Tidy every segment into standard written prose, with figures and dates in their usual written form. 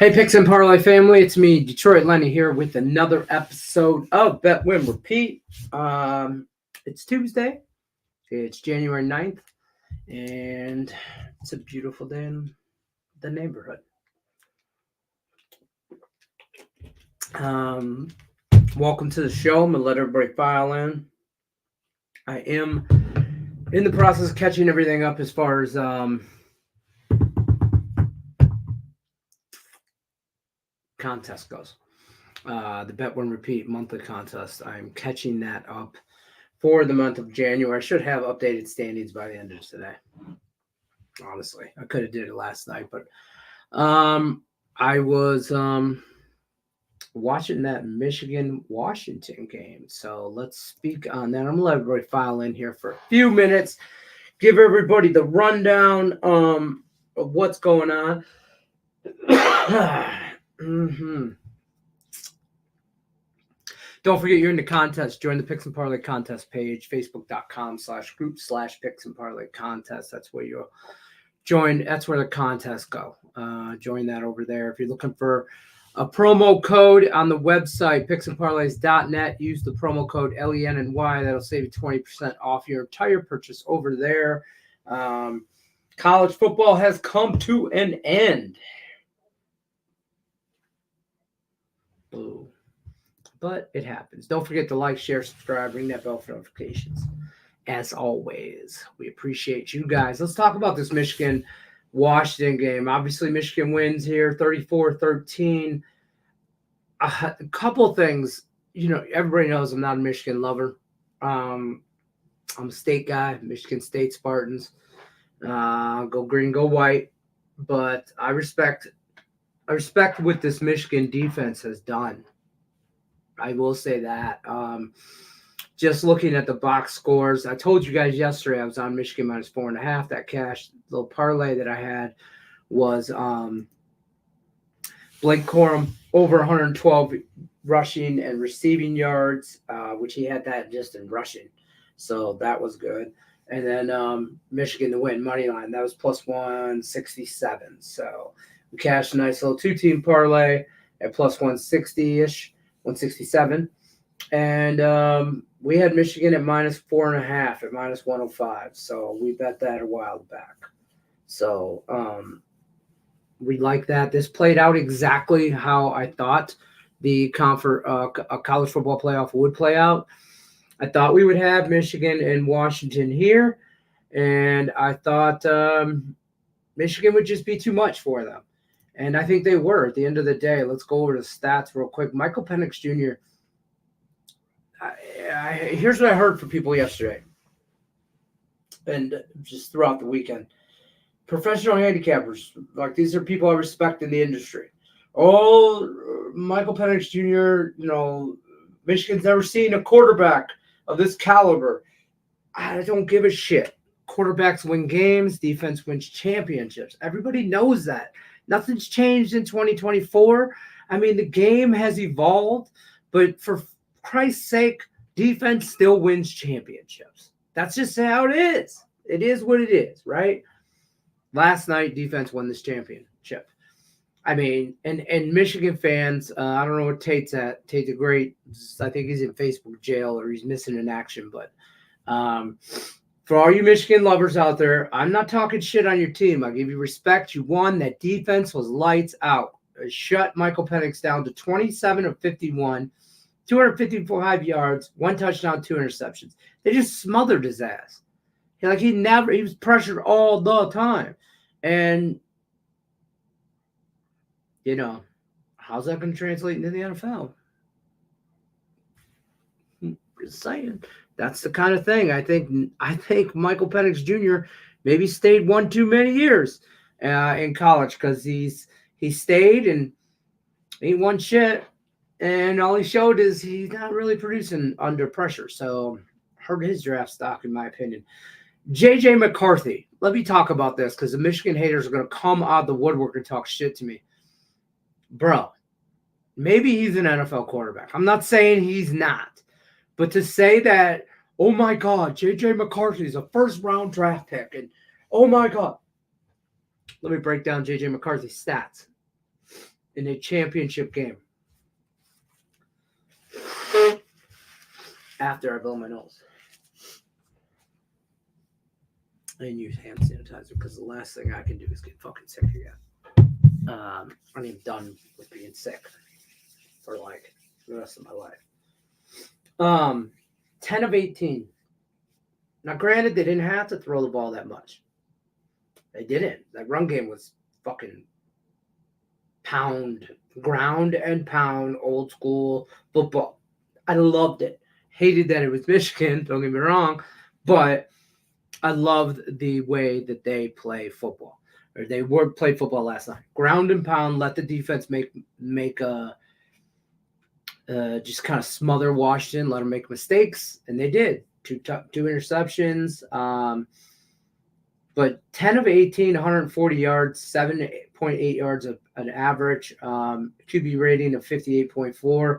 Hey, Picks and Parlay family, it's me, Detroit Lenny, here with another episode of Bet Win Repeat. It's Tuesday, it's January 9th, and it's a beautiful day in the neighborhood. Welcome to the show. I'm going to let everybody file in. I am in the process of catching everything up as far as contest goes. The Bet Win Repeat monthly contest. I'm catching that up for the month of January. I should have updated standings by the end of today. Honestly, I could have did it last night, but I was watching that Michigan-Washington game. So let's speak on that. I'm going to let everybody file in here for a few minutes, give everybody the rundown of what's going on. Don't forget you're in the contest. Join the Picks and Parlay contest page, facebook.com/group/Picks and Parlay contest. That's where you'll join. That's where the contests go. Join that over there. If you're looking for a promo code on the website, picksandparlays.net, use the promo code LENNY. That'll save you 20% off your entire purchase over there. College football has come to an end. Boo. But it happens. Don't forget to like, share, subscribe, ring that bell for notifications. As always, we appreciate you guys. Let's talk about this Michigan-Washington game. Obviously, Michigan wins here, 34-13. A couple things. You know, everybody knows I'm not a Michigan lover. I'm a state guy, Michigan State Spartans. Go green, go white. But I respect what this Michigan defense has done. I will say that. Just looking at the box scores, I told you guys yesterday I was on Michigan minus 4.5. That cash little parlay that I had was Blake Corum over 112 rushing and receiving yards, which he had that just in rushing. So that was good. And then Michigan to win money line, that was plus 167. So we cashed a nice little two-team parlay at plus 160-ish. 167, and we had Michigan at minus 4.5 at minus 105. So we bet that a while back. So we like that. This played out exactly how I thought the college football playoff would play out. I thought we would have Michigan and Washington here, and I thought Michigan would just be too much for them. And I think they were at the end of the day. Let's go over the stats real quick. Michael Penix Jr., here's what I heard from people yesterday and just throughout the weekend. Professional handicappers, like these are people I respect in the industry. Oh, Michael Penix Jr., you know, Michigan's never seen a quarterback of this caliber. I don't give a shit. Quarterbacks win games. Defense wins championships. Everybody knows that. Nothing's changed in 2024. I mean, the game has evolved, but for Christ's sake, defense still wins championships. That's just how it is. It is what it is, right? Last night, defense won this championship. I mean, and Michigan fans, I don't know what Tate's at. Tate's a great, I think he's in Facebook jail or he's missing in action, but for all you Michigan lovers out there, I'm not talking shit on your team. I give you respect. You won. That defense was lights out. Shut Michael Penix down to 27 of 51, 255 yards, 1 touchdown, 2 interceptions. They just smothered his ass. He was pressured all the time. And, you know, how's that going to translate into the NFL? Just saying. That's the kind of thing. I think Michael Penix Jr. maybe stayed one too many years in college because he stayed and he won shit, and all he showed is he's not really producing under pressure. So hurt his draft stock, in my opinion. J.J. McCarthy. Let me talk about this because the Michigan haters are going to come out of the woodwork and talk shit to me. Bro, maybe he's an NFL quarterback. I'm not saying he's not. But to say that, oh, my God, J.J. McCarthy is a first-round draft pick, and oh, my God. Let me break down J.J. McCarthy's stats. in a championship game. After I blow my nose. I didn't use hand sanitizer because the last thing I can do is get fucking sick again. I'm even done with being sick for like the rest of my life. 10 of 18. Now, granted, they didn't have to throw the ball that much. They didn't. That run game was fucking ground and pound, old school football. I loved it. Hated that it was Michigan, don't get me wrong, but I loved the way that they play football. Or they played football last night. Ground and pound, let the defense make just kind of smother Washington, let them make mistakes, and they did. Two interceptions, but 10 of 18, 140 yards, 7.8 yards of an average, QB rating of 58.4.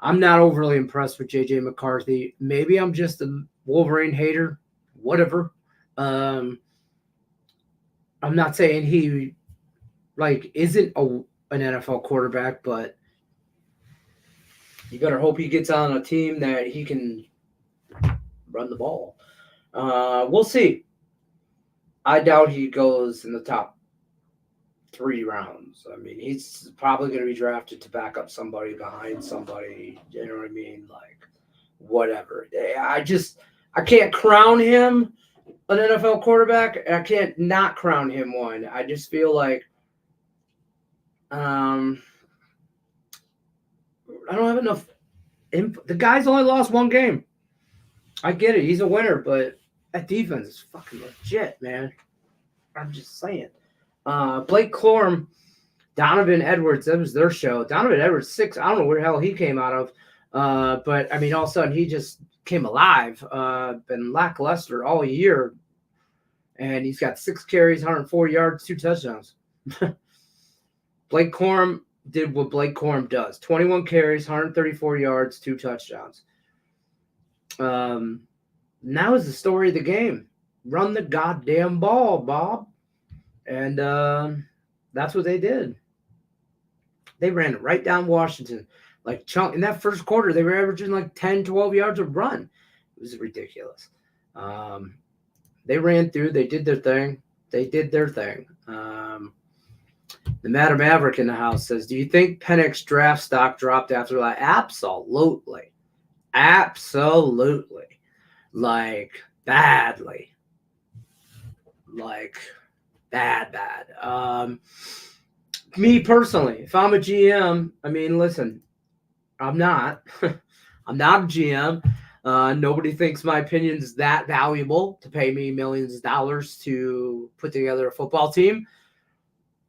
I'm not overly impressed with J.J. McCarthy. Maybe I'm just a Wolverine hater, whatever. I'm not saying he isn't an NFL quarterback, but you better hope he gets on a team that he can run the ball. We'll see. I doubt he goes in the top 3 rounds. I mean, he's probably going to be drafted to back up somebody behind somebody. You know what I mean? Like, whatever. I can't crown him an NFL quarterback. I can't not crown him one. I just feel like I don't have enough. The guy's only lost 1 game. I get it. He's a winner, but that defense is fucking legit, man. I'm just saying. Blake Corum, Donovan Edwards, that was their show. Donovan Edwards, 6. I don't know where the hell he came out of. But, I mean, all of a sudden he just came alive. Been lackluster all year. And he's got 6 carries, 104 yards, 2 touchdowns. Blake Corum did what Blake Corum does. 21 carries, 134 yards, 2 touchdowns. Now is the story of the game. Run the goddamn ball, Bob. And that's what they did. They ran it right down Washington. Like chunk in that first quarter, they were averaging like 10, 12 yards a run. It was ridiculous. They ran through. They did their thing. The Madam Maverick in the house says, do you think Penix draft stock dropped after that? Absolutely. Like, badly. Like, bad. Me personally, if I'm a GM, I mean, listen, I'm not. I'm not a GM. Nobody thinks my opinion is that valuable to pay me millions of dollars to put together a football team.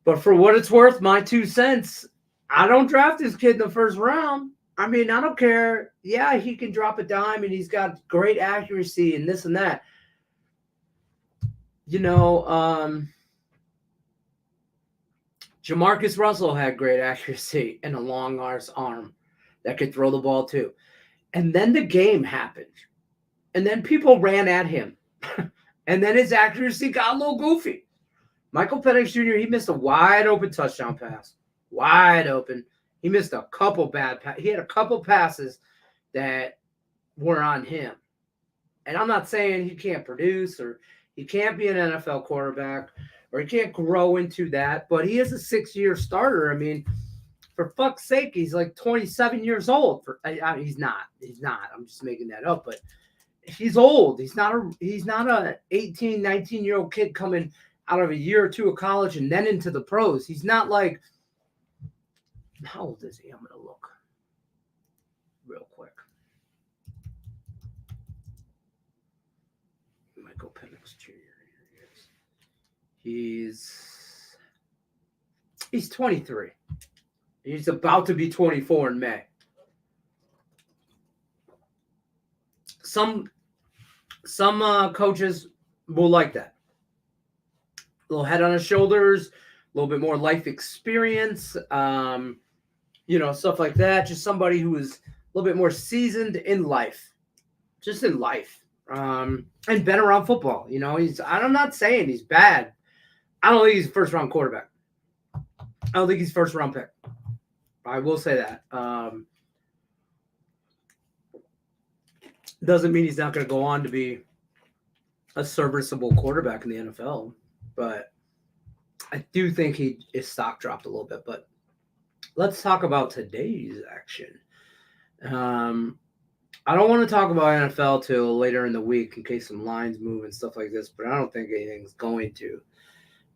But for what it's worth, my 2 cents, I don't draft this kid in the first round. I mean, I don't care. Yeah, he can drop a dime and he's got great accuracy and this and that. You know, Jamarcus Russell had great accuracy and a long arm that could throw the ball too. And then the game happened. And then people ran at him. And then his accuracy got a little goofy. Michael Penix Jr., he missed a wide open touchdown pass. Wide open. He missed a couple bad passes. He had a couple passes that were on him. And I'm not saying he can't produce or he can't be an NFL quarterback or he can't grow into that, but he is a 6-year starter. I mean, for fuck's sake, he's like 27 years old. He's not. I'm just making that up, but he's old. He's not a 18, 19-year-old kid coming out of a year or 2 of college and then into the pros. He's not like, how old is he? I'm going to look real quick. Michael Penix Jr. He's 23. He's about to be 24 in May. Some coaches will like that. A little head on his shoulders, a little bit more life experience, stuff like that. Just somebody who is a little bit more seasoned in life, and been around football. I'm not saying he's bad. I don't think he's a first-round quarterback. I don't think he's first round pick. I will say that. Doesn't mean he's not going to go on to be a serviceable quarterback in the NFL, but I do think his stock dropped a little bit. But let's talk about today's action. I don't want to talk about NFL till later in the week in case some lines move and stuff like this, but I don't think anything's going to.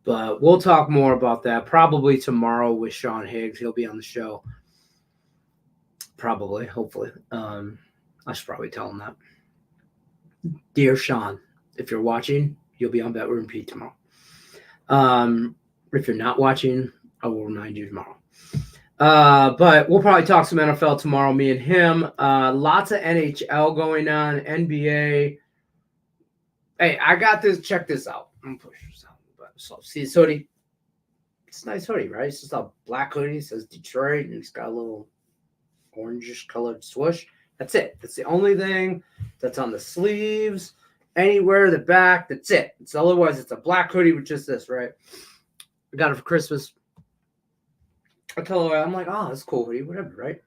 But we'll talk more about that probably tomorrow with Sean Higgs. He'll be on the show. Probably, hopefully. I should probably tell him that. Dear Sean, if you're watching, you'll be on Bet Room Pete tomorrow. If you're not watching, I will remind you tomorrow. But we'll probably talk some NFL tomorrow, me and him. Lots of NHL going on, NBA. Hey, I got this. Check this out. I'm going to push this out. So, see this hoodie? It's a nice hoodie, right? It's just a black hoodie. It says Detroit, and it's got a little orangish colored swoosh. That's it. That's the only thing that's on the sleeves, anywhere, the back. That's it. Otherwise, it's a black hoodie with just this, right? I got it for Christmas. I tell her, I'm like, oh, that's a cool hoodie, whatever, right?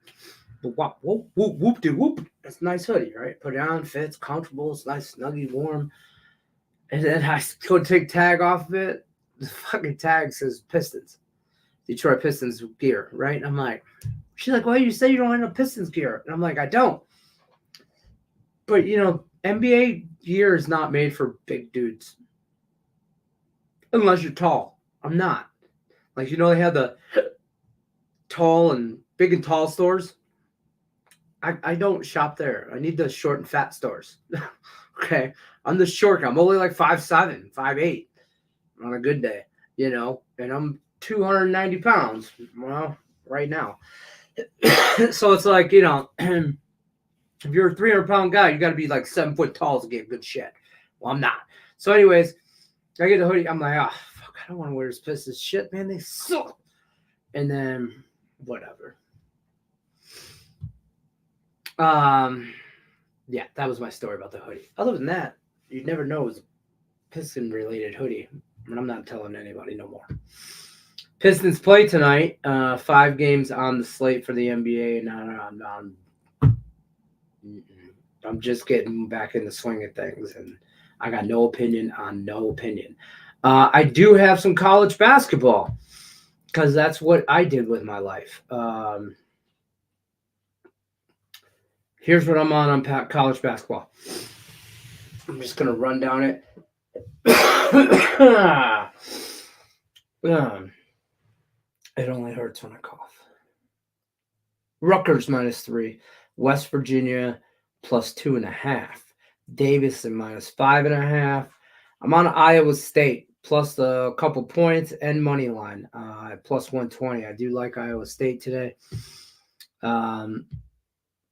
But whoop, whoop, whoop, de whoop. It's a nice hoodie, right? Put it on, fits, comfortable, it's nice, snuggy, warm. And then I go take tag off of it. The fucking tag says Pistons. Detroit Pistons gear, right? And I'm like, she's like, well, you say you don't have no Pistons gear. And I'm like, I don't. But, NBA gear is not made for big dudes. Unless you're tall. I'm not. Like, they have the tall and big and tall stores. I don't shop there. I need the short and fat stores. Okay. I'm the short guy. I'm only like 5'7", 5'8" on a good day, and I'm 290 pounds. Well, right now. So it's like, if you're a 300-pound guy, you got to be like 7 foot tall to get good shit. Well, I'm not. So anyways, I get the hoodie. I'm like, oh, fuck, I don't want to wear this Pistons shit, man. They suck. And then whatever. Yeah, that was my story about the hoodie. Other than that, you'd never know it was a Piston-related hoodie. And I'm not telling anybody no more. Pistons play tonight. 5 games on the slate for the NBA. And I'm just getting back in the swing of things. And I got no opinion on no opinion. I do have some college basketball because that's what I did with my life. Here's what I'm on college basketball. I'm just going to run down it. It only hurts when I cough. Rutgers -3. West Virginia +2.5. Davidson -5.5. I'm on Iowa State plus a couple points and money line at +120. I do like Iowa State today.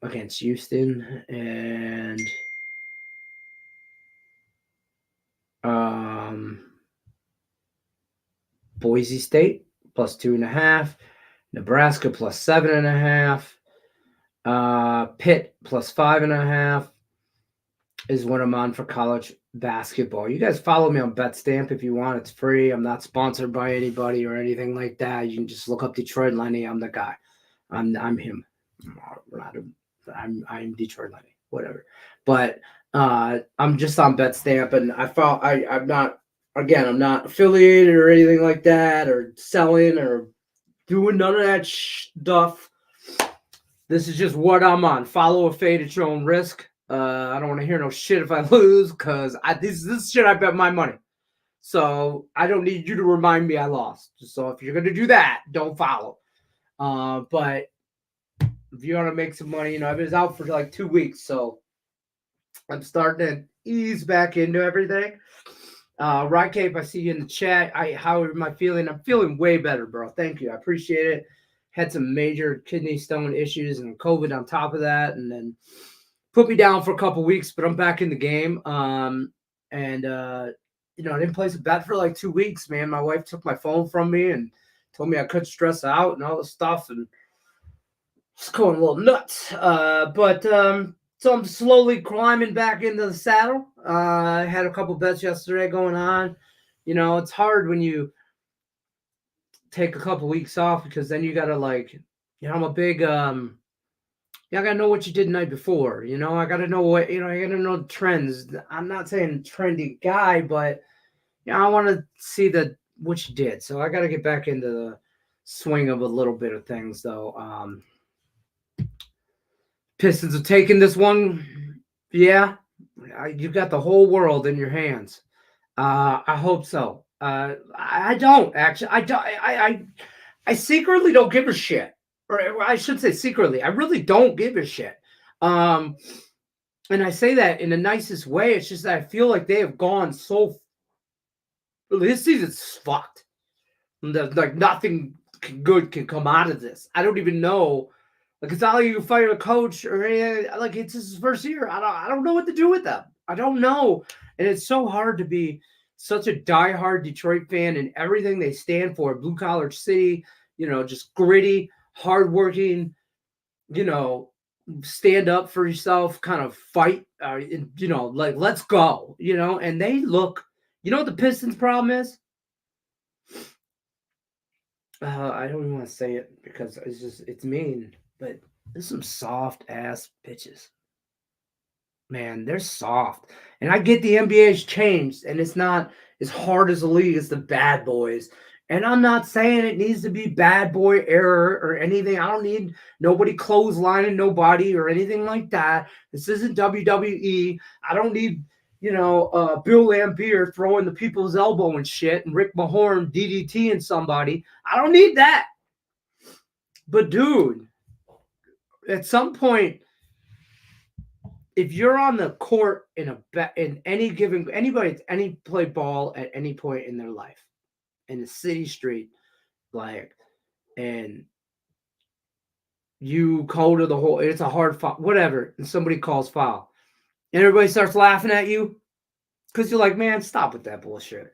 Against Houston and Boise State +2.5, Nebraska +7.5, Pitt +5.5 is what I'm on for college basketball. You guys follow me on BetStamp if you want. It's free. I'm not sponsored by anybody or anything like that. You can just look up Detroit Lenny. I'm the guy. I'm him. I'm Detroit Lenny, whatever. But I'm just on BetStamp, and I'm not affiliated or anything like that, or selling or doing none of that stuff. This is just what I'm on. Follow a fade at your own risk. I don't want to hear no shit if I lose, because this shit I bet my money. So I don't need you to remind me I lost. So if you're gonna do that, don't follow. But if you want to make some money, I've been out for like 2 weeks, so I'm starting to ease back into everything. Right, Cape, I see you in the chat. How am I feeling? I'm feeling way better, bro. Thank you. I appreciate it. Had some major kidney stone issues and COVID on top of that, and then put me down for a couple weeks, but I'm back in the game. I didn't place a bet for like 2 weeks, man. My wife took my phone from me and told me I couldn't stress out and all this stuff, and it's going a little nuts. So I'm slowly climbing back into the saddle. I had a couple bets yesterday going on. It's hard when you take a couple weeks off because then you gotta I'm a big I gotta know what you did the night before. I gotta know I gotta know the trends. I'm not saying trendy guy, but I want to see what you did. So I gotta get back into the swing of a little bit of things though. Pistons are taking this one. Yeah, you got the whole world in your hands. I hope so. I don't actually. I don't. I secretly don't give a shit, or I should say secretly. I really don't give a shit. And I say that in the nicest way. It's just that I feel like they have gone so. This season's fucked. Like nothing good can come out of this. I don't even know. Like it's not like you can fire a coach or anything. Like it's his first year. I don't know what to do with them. I don't know, and it's so hard to be such a diehard Detroit fan and everything they stand for. Blue collar city, just gritty, hardworking. Stand up for yourself, kind of fight. Like let's go. And they look. You know what the Pistons' problem is? I don't even want to say it because it's mean, but there's some soft ass bitches. Man, they're soft. And I get the NBA's changed and it's not as hard as the league as the bad boys. And I'm not saying it needs to be bad boy era or anything. I don't need nobody clotheslining nobody or anything like that. This isn't WWE. I don't need, Bill Lambier throwing the people's elbow and shit and Rick Mahorn DDTing somebody. I don't need that. But dude, at some point, if you're on the court in anybody play ball at any point in their life, in the city street, and you go to the hole, it's a hard foul, whatever, and somebody calls foul, and everybody starts laughing at you because you're like, man, stop with that bullshit.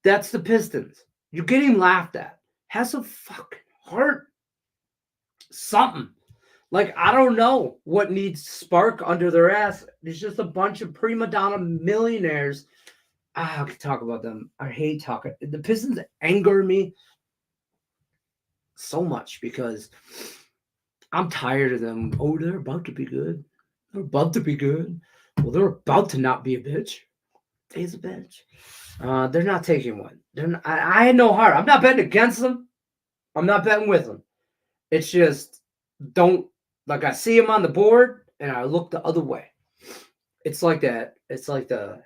That's the Pistons. You're getting laughed at. Have some fucking heart. Something. I don't know what needs spark under their ass. There's just a bunch of prima donna millionaires. I can talk about them. I hate talking. The Pistons anger me so much because I'm tired of them. Oh, they're about to be good. They're about to be good. Well, they're about to not be a bitch. They's a bitch. They're not taking one. I had no heart. I'm not betting against them. I'm not betting with them. It's just I see them on the board and I look the other way. It's like that. It's like that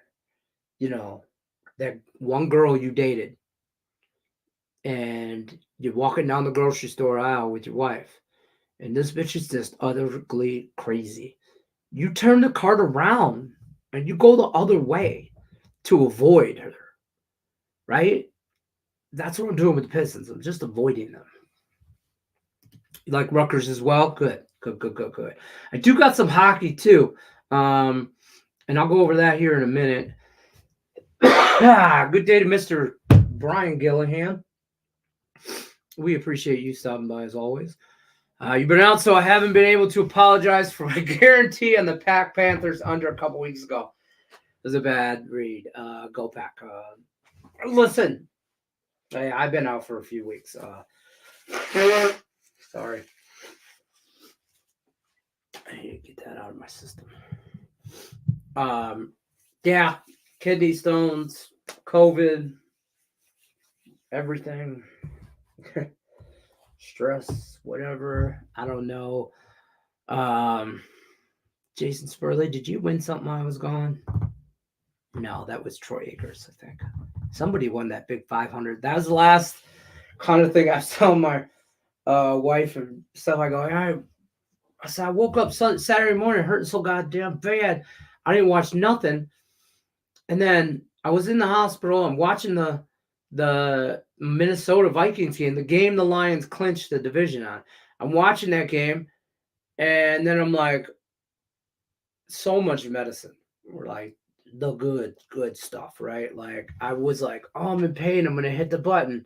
one girl you dated and you're walking down the grocery store aisle with your wife and this bitch is just utterly crazy. You turn the cart around and you go the other way to avoid her, right? That's what I'm doing with the Pistons. I'm just avoiding them. You like Rutgers as well? Good. I do got some hockey too. And I'll go over that here in a minute. Good day to Mr. Brian Gillihan. We appreciate you stopping by as always. You've been out, so I haven't been able to apologize for my guarantee on the Pack Panthers under a couple weeks ago. It was a bad read. Go Pack. Listen, I've been out for a few weeks. Sorry. I need to get that out of my system. Yeah, kidney stones, COVID, everything, stress, whatever. I don't know. Jason Spurley, did you win something while I was gone? No, that was Troy Akers, I think. Somebody won that big 500. That was the last kind of thing I was telling my wife and stuff. I go, I said, I woke up Saturday morning hurting so goddamn bad. I didn't watch nothing. And then I was in the hospital. I'm watching the Minnesota Vikings game, the game the Lions clinched the division on. I'm watching that game. And then I'm like, so much medicine. We're like, the good stuff, right? Like, I was like, oh, I'm in pain. I'm going to hit the button.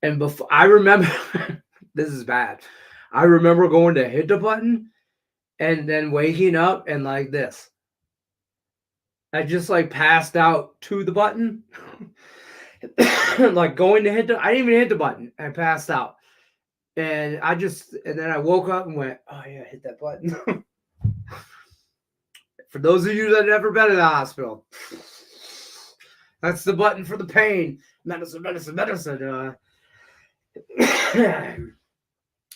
And before I remember, this is bad. I remember going to hit the button and then waking up and like this. I just passed out to the button. like going to hit I didn't even hit the button. I passed out. And then I woke up and went, oh yeah, I hit that button. For those of you that have never been in the hospital, that's the button for the pain. Medicine, medicine, medicine.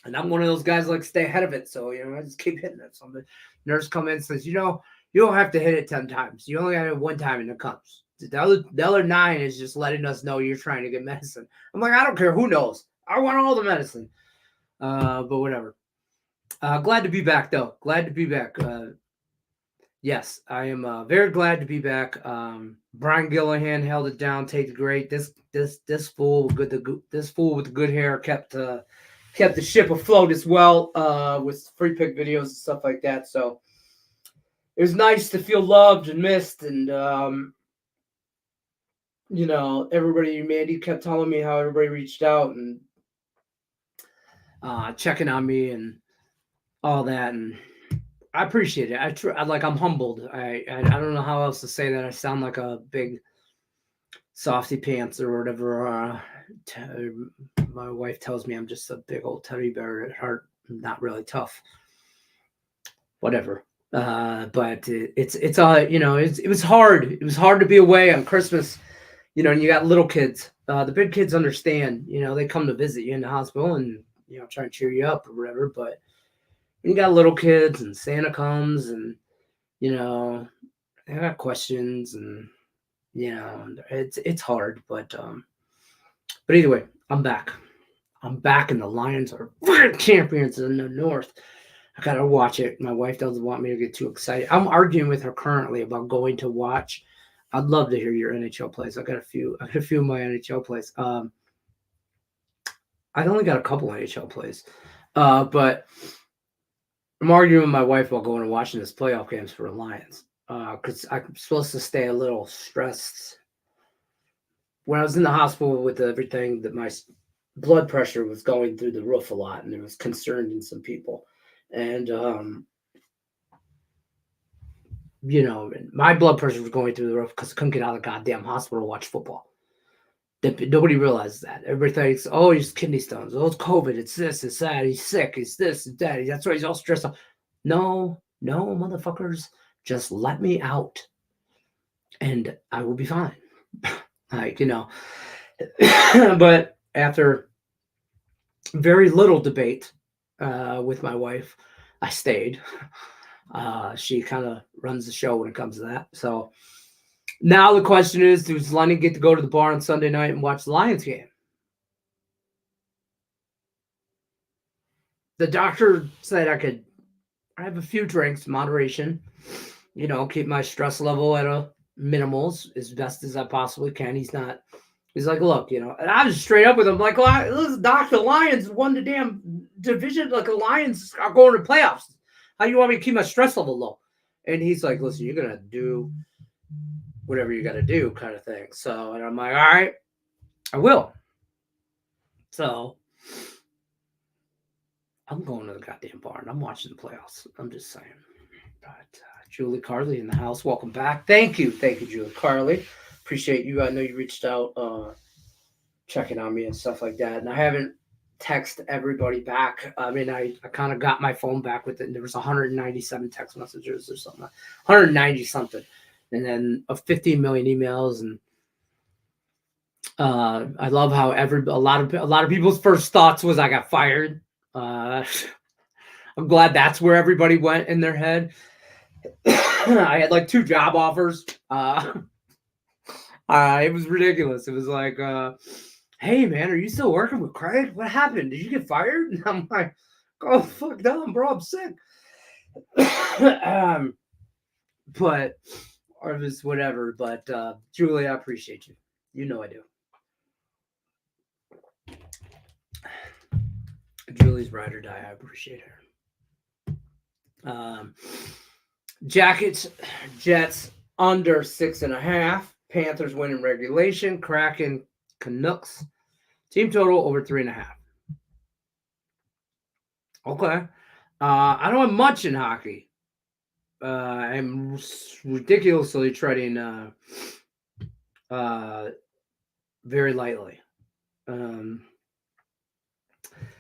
And I'm one of those guys like stay ahead of it. So, I just keep hitting it. So the nurse comes in and says, you don't have to hit it 10 times. You only got to hit it one time and it comes. The other 9 is just letting us know you're trying to get medicine. I'm like, I don't care. Who knows? I want all the medicine. But whatever. Glad to be back, though. Glad to be back. Yes, I am very glad to be back. Brian Gillihan held it down, take the great. This fool with the good hair kept the ship afloat as well with free pick videos and stuff like that. So it was nice to feel loved and missed, and everybody. Mandy kept telling me how everybody reached out and checking on me and all that, and I appreciate it. I'm humbled. I don't know how else to say that. I sound like a big softy pants or whatever. My wife tells me I'm just a big old teddy bear at heart. I'm not really tough. Whatever. But it's all, it was hard. It was hard to be away on Christmas, and you got little kids. The big kids understand, they come to visit you in the hospital and, try and cheer you up or whatever. But you got little kids and Santa comes and, they got questions and, it's hard. But either way, I'm back. I'm back and the Lions are champions in the North. I got to watch it. My wife doesn't want me to get too excited. I'm arguing with her currently about going to watch. I'd love to hear your NHL plays. I got a few of my NHL plays. I've only got a couple NHL plays. But I'm arguing with my wife about going and watching this playoff games for the Lions. Because I'm supposed to stay a little stressed. When I was in the hospital with everything, that my blood pressure was going through the roof a lot, and it was concerning some people. And, my blood pressure was going through the roof because I couldn't get out of the goddamn hospital to watch football. Nobody realizes that. Everybody thinks, oh, he's kidney stones. Oh, it's COVID. It's this, it's that. He's sick. It's this, it's that. That's why he's all stressed out. No, motherfuckers. Just let me out and I will be fine. But after very little debate with my wife, I stayed. She kind of runs the show when it comes to that. So now the question is, does Lenny get to go to the bar on Sunday night and watch the Lions game? The doctor said I have a few drinks, moderation, keep my stress level at a minimals as best as I possibly can. He's like, look, and I was straight up with him, like, well, listen, Doc, the Lions won the damn division. Like, the Lions are going to playoffs. How do you want me to keep my stress level low? And he's like, listen, you're going to do whatever you got to do kind of thing. So, and I'm like, all right, I will. So I'm going to the goddamn bar and I'm watching the playoffs. I'm just saying. But Julie Carley in the house. Welcome back. Thank you, Julie Carley. Appreciate you. I know you reached out, checking on me and stuff like that. And I haven't texted everybody back. I mean, I kind of got my phone back with it. And there was 197 text messages or something. 190 something. And then 15 million emails. And I love how a lot of people's first thoughts was I got fired. I'm glad that's where everybody went in their head. I had like 2 job offers. It was ridiculous. It was like, hey man, are you still working with Craig? What happened? Did you get fired? And I'm like, oh fuck no, bro, I'm sick. But or it was whatever. But Julie, I appreciate you. You know I do. Julie's ride or die. I appreciate her. Jackets, Jets under 6.5. Panthers winning regulation. Kraken, Canucks. Team total over 3.5. Okay. I don't have much in hockey. I'm ridiculously treading very lightly.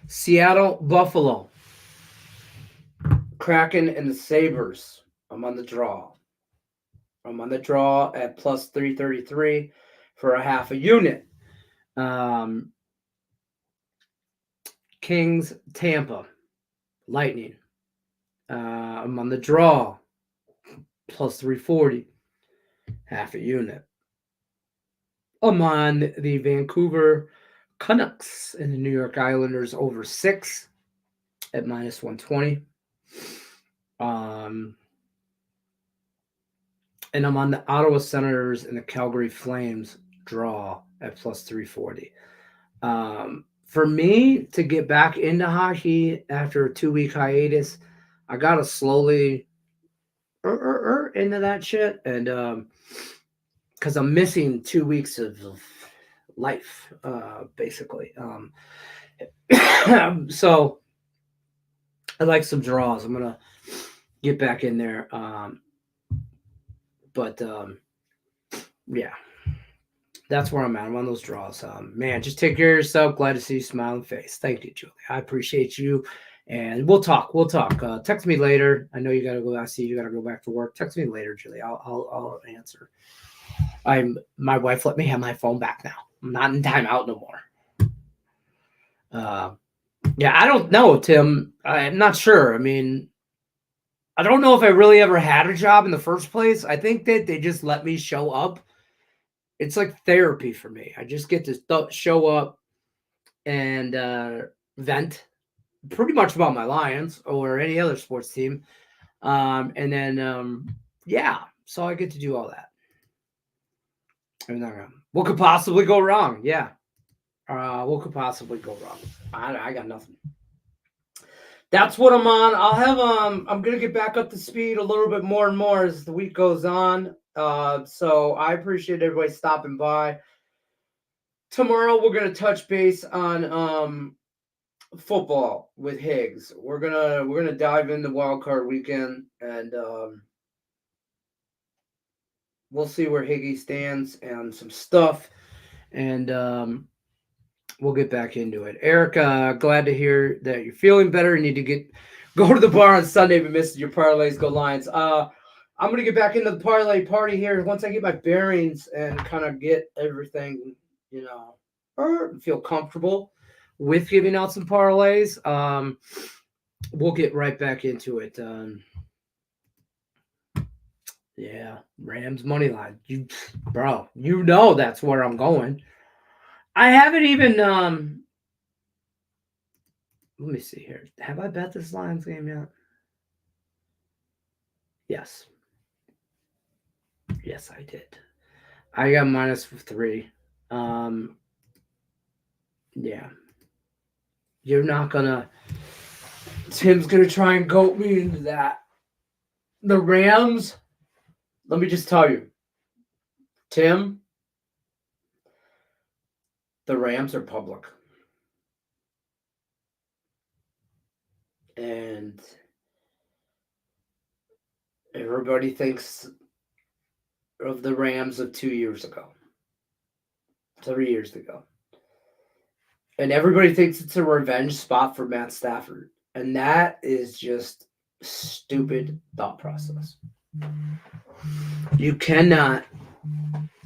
Seattle, Buffalo, Kraken, and the Sabres. I'm on the draw. I'm on the draw at plus 333 for a half a unit. Kings, Tampa, Lightning. I'm on the draw, plus 340, half a unit. I'm on the Vancouver Canucks and the New York Islanders over 6 at minus 120. And I'm on the Ottawa Senators and the Calgary Flames draw at plus 340. For me to get back into hockey after a 2-week hiatus, I got to slowly into that shit. And because I'm missing 2 weeks of life, basically. So I like some draws. I'm going to get back in there. But yeah, that's where I'm at. I'm on those draws. Man, just take care of yourself. Glad to see you smiling face. Thank you, Julie. I appreciate you. And we'll talk. Text me later. I know you got to go. I see you got to go back to work. Text me later, Julie. I'll answer. My wife let me have my phone back now. I'm not in timeout no more. Yeah, I don't know, Tim. I'm not sure. I mean, I don't know if I really ever had a job in the first place. I think that they just let me show up. It's like therapy for me. I just get to show up and vent pretty much about my Lions or any other sports team. And then, yeah, so I get to do all that. What could possibly go wrong? Yeah. What could possibly go wrong? I got nothing. That's what I'm on. I'll have I'm gonna get back up to speed a little bit more and more as the week goes on. So I appreciate everybody stopping by. Tomorrow we're gonna touch base on football with Higgs. We're gonna dive into wild card weekend and we'll see where Higgy stands and some stuff. And we'll get back into it. Eric, glad to hear that you're feeling better. You need to go to the bar on Sunday if you missed your parlays. Go Lions. I'm going to get back into the parlay party here once I get my bearings and kind of get everything, or feel comfortable with giving out some parlays. We'll get right back into it. Yeah, Rams money line. Bro, that's where I'm going. I haven't even let me see here. Have I bet this Lions game yet? Yes. Yes, I did. I got -3. Yeah. You're not gonna Tim's gonna try and goat me into that. The Rams, let me just tell you, Tim, the Rams are public. And everybody thinks of the Rams of 2 years ago, 3 years ago. And everybody thinks it's a revenge spot for Matt Stafford. And that is just stupid thought process. You cannot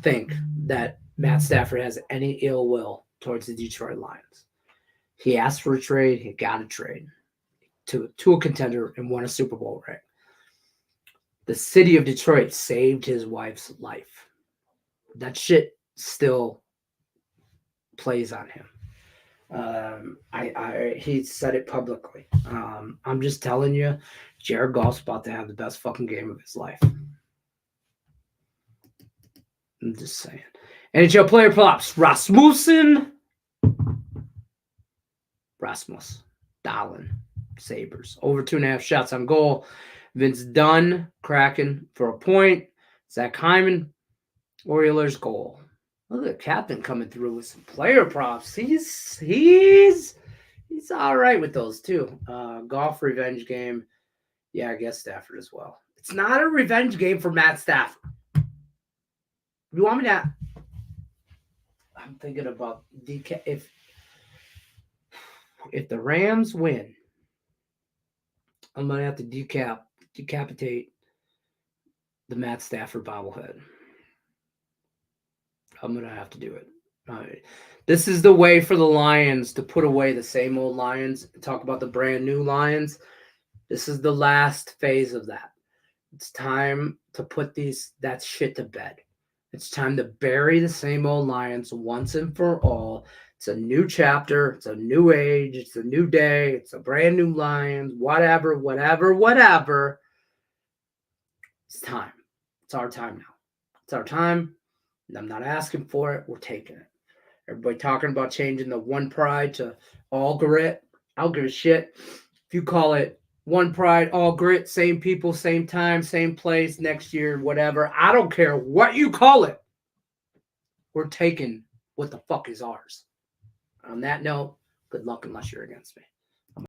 think that Matt Stafford has any ill will towards the Detroit Lions. He asked for a trade. He got a trade to a contender and won a Super Bowl ring. The city of Detroit saved his wife's life. That shit still plays on him. He said it publicly. I'm just telling you, Jared Goff's about to have the best fucking game of his life. I'm just saying. NHL player props: Rasmus Dahlin, Sabres. Over 2.5 shots on goal. Vince Dunn, Kraken for a point. Zach Hyman, Oilers goal. Look at the captain coming through with some player props. He's all right with those too. Golf revenge game. Yeah, I guess Stafford as well. It's not a revenge game for Matt Stafford. You want me to? I'm thinking about if the Rams win, I'm gonna have to decapitate the Matt Stafford bobblehead. I'm gonna have to do it. All right. This is the way for the Lions to put away the same old Lions. Talk about the brand new Lions. This is the last phase of that. It's time to put that shit to bed. It's time to bury the same old Lions once and for all. It's a new chapter. It's a new age. It's a new day. It's a brand new Lions. Whatever. It's time. It's our time now. It's our time. And I'm not asking for it. We're taking it. Everybody talking about changing the one pride to all grit. I don't give a shit. If you call it one pride, all grit, same people, same time, same place, next year, whatever. I don't care what you call it. We're taking what the fuck is ours. On that note, good luck unless you're against me.